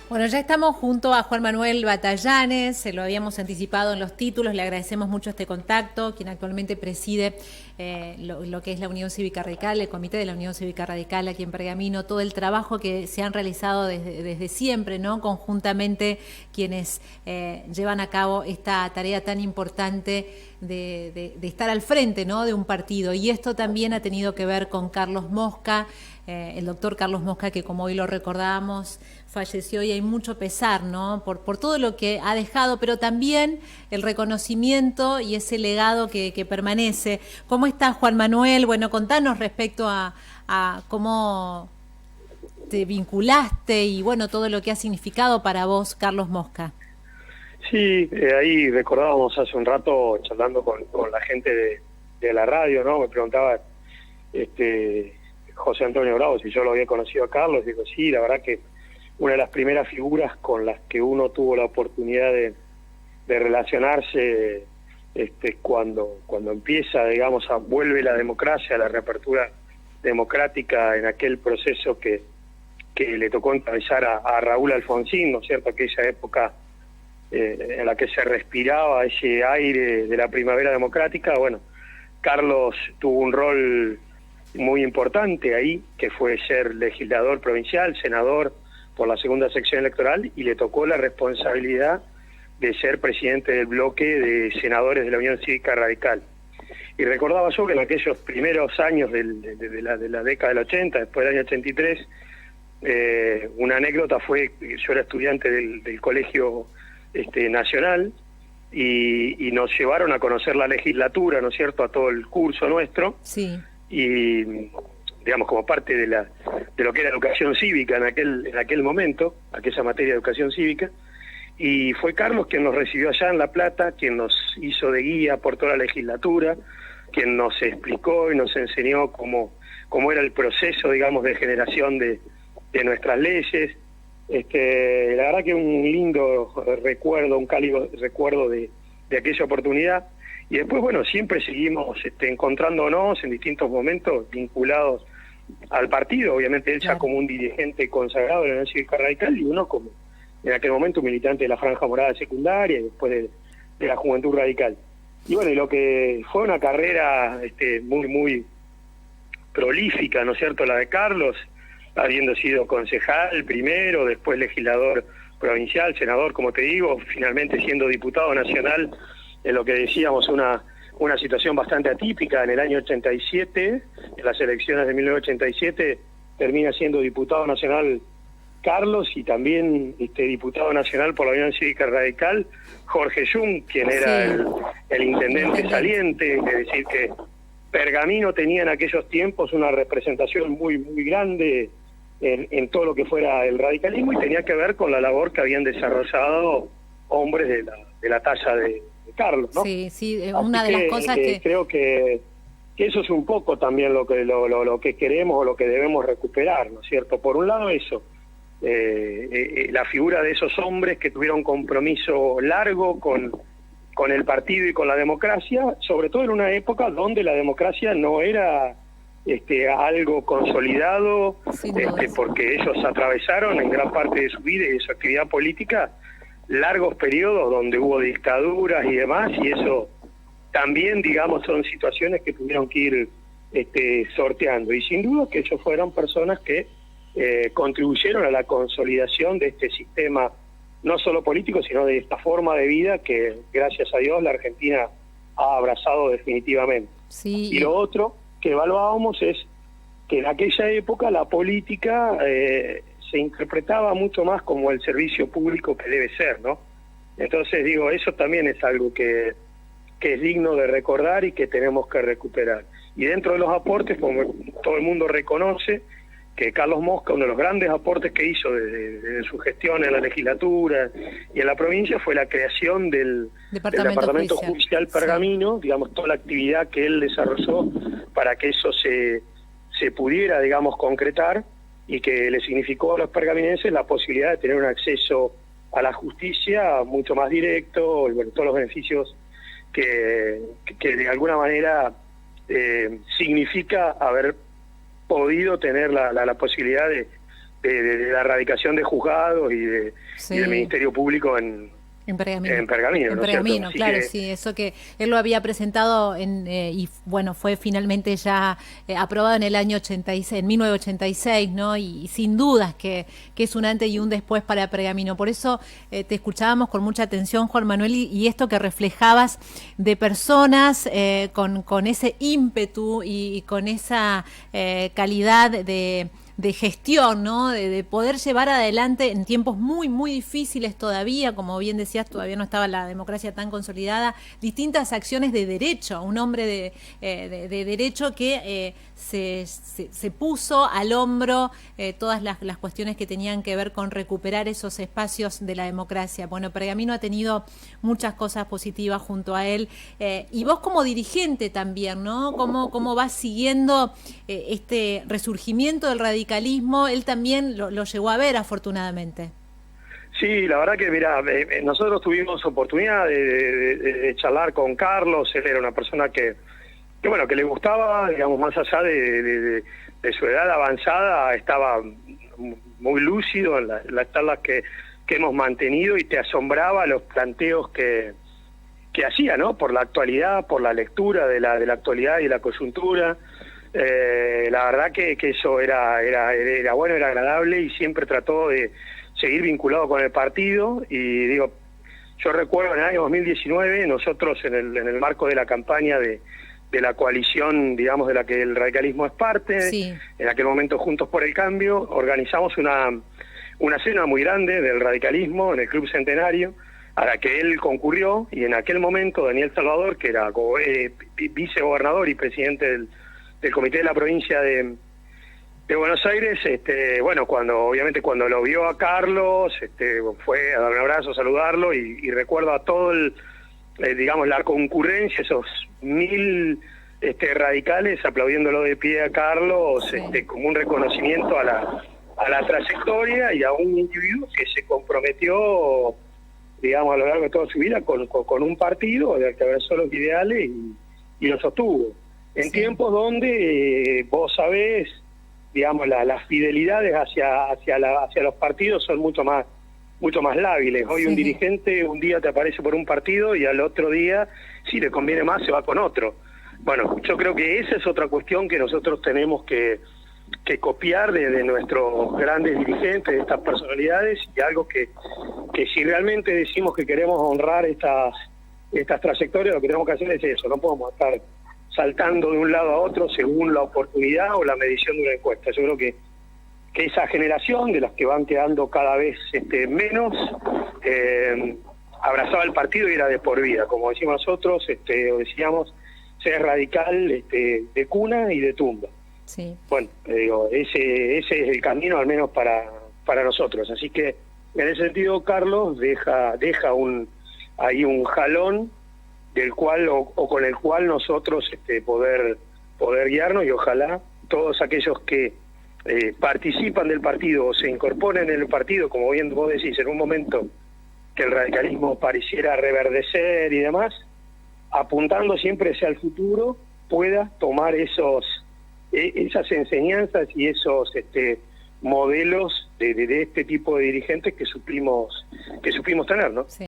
Bueno, ya estamos junto a Juan Manuel Batallanes, se lo habíamos anticipado en los títulos, le agradecemos mucho este contacto, quien actualmente preside lo que es la Unión Cívica Radical, el Comité de la Unión Cívica Radical aquí en Pergamino, todo el trabajo que se han realizado desde siempre, ¿no? Conjuntamente quienes llevan a cabo esta tarea tan importante de estar al frente, ¿no? De un partido. Y esto también ha tenido que ver con Carlos Mosca, el doctor Carlos Mosca, que como hoy lo recordábamos, falleció y hay mucho pesar, ¿no? Por todo lo que ha dejado, pero también el reconocimiento y ese legado que permanece. ¿Cómo estás, Juan Manuel? Bueno, contanos respecto a cómo te vinculaste y bueno, todo lo que ha significado para vos, Carlos Mosca. Sí, ahí recordábamos hace un rato, charlando con la gente de la radio, ¿no? Me preguntaba José Antonio Bravo si yo lo había conocido a Carlos. Digo, sí, la verdad que una de las primeras figuras con las que uno tuvo la oportunidad de relacionarse cuando empieza, digamos, vuelve la democracia, la reapertura democrática en aquel proceso que le tocó encabezar a Raúl Alfonsín, ¿no es cierto? Aquella época en la que se respiraba ese aire de la primavera democrática. Bueno, Carlos tuvo un rol muy importante ahí, que fue ser legislador provincial, senador por la segunda sección electoral, y le tocó la responsabilidad de ser presidente del bloque de senadores de la Unión Cívica Radical. Y recordaba yo que en aquellos primeros años de la década del 80, después del año 83, una anécdota fue que yo era estudiante del colegio nacional, y nos llevaron a conocer la legislatura, ¿no es cierto?, a todo el curso nuestro. Sí. Y digamos, como parte de lo que era educación cívica en aquel momento, aquella materia de educación cívica, y fue Carlos quien nos recibió allá en La Plata, quien nos hizo de guía por toda la legislatura, quien nos explicó y nos enseñó cómo era el proceso, digamos, de generación de nuestras leyes. La verdad que un lindo recuerdo, un cálido recuerdo de aquella oportunidad. Y después, bueno, siempre seguimos encontrándonos en distintos momentos vinculados al partido. Obviamente él ya como un dirigente consagrado de la Unión Cívica Radical, y uno como en aquel momento un militante de la Franja Morada secundaria y después de la Juventud Radical. Y bueno, y lo que fue una carrera muy, muy prolífica, ¿no es cierto?, la de Carlos, habiendo sido concejal primero, después legislador provincial, senador, como te digo, finalmente siendo diputado nacional, en lo que decíamos una situación bastante atípica. En el año 87, en las elecciones de 1987, termina siendo diputado nacional Carlos, y también diputado nacional por la Unión Cívica Radical Jorge Jung, quien era el intendente saliente. Es decir, que Pergamino tenía en aquellos tiempos una representación muy, muy grande en todo lo que fuera el radicalismo, y tenía que ver con la labor que habían desarrollado hombres de la talla de Carlos, ¿no? Sí, sí, Así una de las cosas que creo que eso es un poco también lo que queremos o lo que debemos recuperar, ¿no es cierto? Por un lado eso, la figura de esos hombres que tuvieron compromiso largo con el partido y con la democracia, sobre todo en una época donde la democracia no era algo consolidado, porque ellos atravesaron en gran parte de su vida y de su actividad política largos periodos donde hubo dictaduras y demás, y eso también, digamos, son situaciones que tuvieron que ir sorteando. Y sin duda que ellos fueron personas que contribuyeron a la consolidación de este sistema, no solo político, sino de esta forma de vida que, gracias a Dios, la Argentina ha abrazado definitivamente. Sí. Y lo otro que evaluábamos es que en aquella época la política se interpretaba mucho más como el servicio público que debe ser, ¿no? Entonces, digo, eso también es algo que es digno de recordar y que tenemos que recuperar. Y dentro de los aportes, como todo el mundo reconoce, que Carlos Mosca, uno de los grandes aportes que hizo desde su gestión en la legislatura y en la provincia, fue la creación del Departamento Judicial Pergamino, digamos, toda la actividad que él desarrolló para que eso se pudiera, digamos, concretar, y que le significó a los pergaminenses la posibilidad de tener un acceso a la justicia mucho más directo, y bueno, todos los beneficios que de alguna manera significa haber podido tener la posibilidad de la erradicación de juzgados y del Ministerio Público en Pergamino. En Pergamino, ¿no? Pergamino, claro, sí, eso que él lo había presentado y bueno, fue finalmente ya aprobado en el año 86, en 1986, ¿no? Y sin dudas que es un antes y un después para Pergamino. Por eso te escuchábamos con mucha atención, Juan Manuel, y esto que reflejabas de personas con ese ímpetu y con esa calidad de gestión, ¿no? De poder llevar adelante en tiempos muy, muy difíciles todavía, como bien decías, todavía no estaba la democracia tan consolidada, distintas acciones de derecho, un hombre de derecho que se puso al hombro todas las cuestiones que tenían que ver con recuperar esos espacios de la democracia. Bueno, Pergamino ha tenido muchas cosas positivas junto a él, y vos como dirigente también, ¿no? ¿Cómo vas siguiendo este resurgimiento del radicalismo? Él también lo llegó a ver, afortunadamente. Sí, la verdad que, mira, nosotros tuvimos oportunidad de charlar con Carlos. Él era una persona que bueno, que le gustaba, digamos, más allá de su edad avanzada, estaba muy lúcido en las charlas que hemos mantenido, y te asombraba los planteos que hacía, ¿no? Por la actualidad, por la lectura de la actualidad y la coyuntura. La verdad que eso era bueno, era agradable, y siempre trató de seguir vinculado con el partido. Y digo, yo recuerdo en el año 2019, nosotros en el marco de la campaña de la coalición, digamos, de la que el radicalismo es parte, sí, en aquel momento Juntos por el Cambio, organizamos una cena muy grande del radicalismo en el Club Centenario, a la que él concurrió, y en aquel momento Daniel Salvador, que era vicegobernador y presidente del Comité de la Provincia de Buenos Aires, bueno, obviamente cuando lo vio a Carlos, fue a dar un abrazo, a saludarlo, y recuerdo a todo digamos, la concurrencia, esos 1000 radicales aplaudiéndolo de pie a Carlos, sí, como un reconocimiento a la trayectoria y a un individuo que se comprometió, digamos, a lo largo de toda su vida con un partido, que abrazó los ideales y lo sostuvo. En sí, tiempos donde vos sabés, digamos, las fidelidades hacia los partidos son mucho más lábiles. Hoy sí, un dirigente un día te aparece por un partido y al otro día, si le conviene más, se va con otro. Bueno, yo creo que esa es otra cuestión que nosotros tenemos que copiar de nuestros grandes dirigentes, de estas personalidades, y algo que si realmente decimos que queremos honrar estas trayectorias, lo que tenemos que hacer es eso. No podemos estar saltando de un lado a otro según la oportunidad o la medición de una encuesta. Yo creo que esa generación, de las que van quedando cada vez menos, abrazaba el partido y era de por vida, como decimos nosotros, o decíamos, ser radical de cuna y de tumba. Sí. Bueno, digo, ese es el camino, al menos para nosotros. Así que en ese sentido Carlos deja ahí un jalón del cual o con el cual nosotros poder guiarnos, y ojalá todos aquellos que participan del partido o se incorporen en el partido, como bien vos decís, en un momento que el radicalismo pareciera reverdecer y demás, apuntando siempre hacia el futuro, pueda tomar esas enseñanzas y esos modelos de este tipo de dirigentes que supimos tener, ¿no? Sí.